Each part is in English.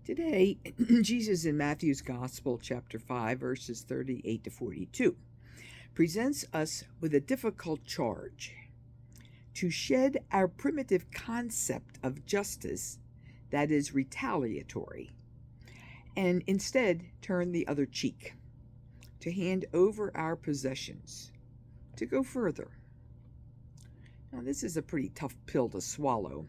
Today, Jesus in Matthew's Gospel, chapter 5, verses 38 to 42, presents us with a difficult charge to shed our primitive concept of justice that is retaliatory and instead turn the other cheek, to hand over our possessions, to go further. Now, this is a pretty tough pill to swallow.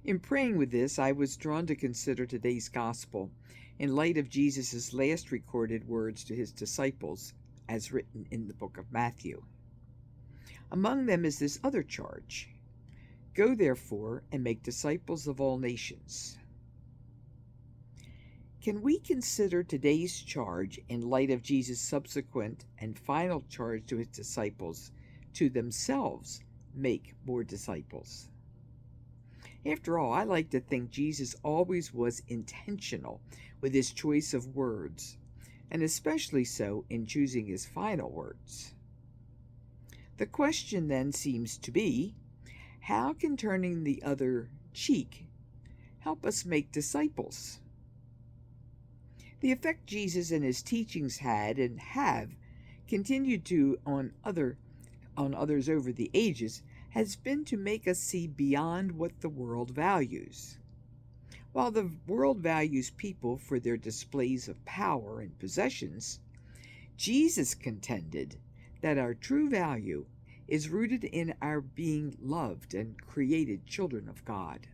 In praying with this, I was drawn to consider today's gospel in light of Jesus' last recorded words to his disciples, as written in the book of Matthew. Among them is this other charge: go therefore and make disciples of all nations. Can we consider today's charge in light of Jesus' subsequent and final charge to his disciples to themselves make more disciples? After all, I like to think Jesus always was intentional with his choice of words, and especially so in choosing his final words. The question then seems to be, how can turning the other cheek help us make disciples? The effect Jesus and his teachings had and have continued to on others over the ages has been to make us see beyond what the world values. While the world values people for their displays of power and possessions, Jesus contended that our true value is rooted in our being loved and created children of God.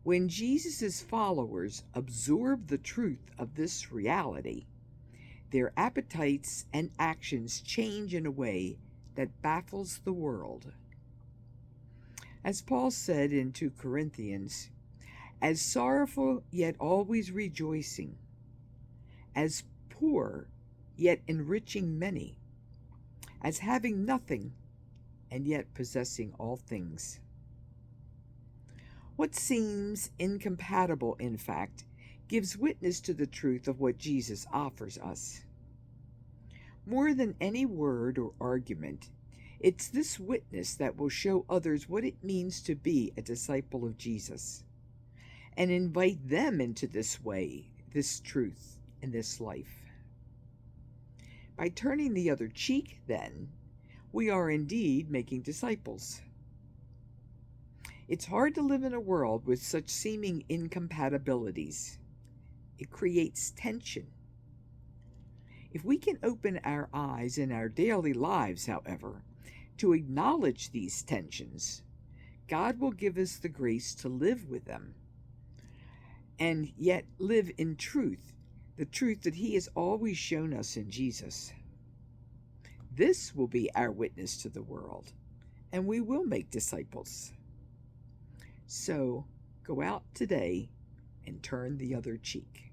When Jesus' followers absorb the truth of this reality, their appetites and actions change in a way that baffles the world. As Paul said in 2 Corinthians, as sorrowful yet always rejoicing, as poor yet enriching many, as having nothing and yet possessing all things. What seems incompatible, in fact, gives witness to the truth of what Jesus offers us. More than any word or argument, it's this witness that will show others what it means to be a disciple of Jesus and invite them into this way, this truth, and this life. By turning the other cheek, then, we are indeed making disciples. It's hard to live in a world with such seeming incompatibilities. It creates tension. If we can open our eyes in our daily lives, however, to acknowledge these tensions, God will give us the grace to live with them and yet live in truth, the truth that He has always shown us in Jesus. This will be our witness to the world, and we will make disciples. So, go out today and turn the other cheek.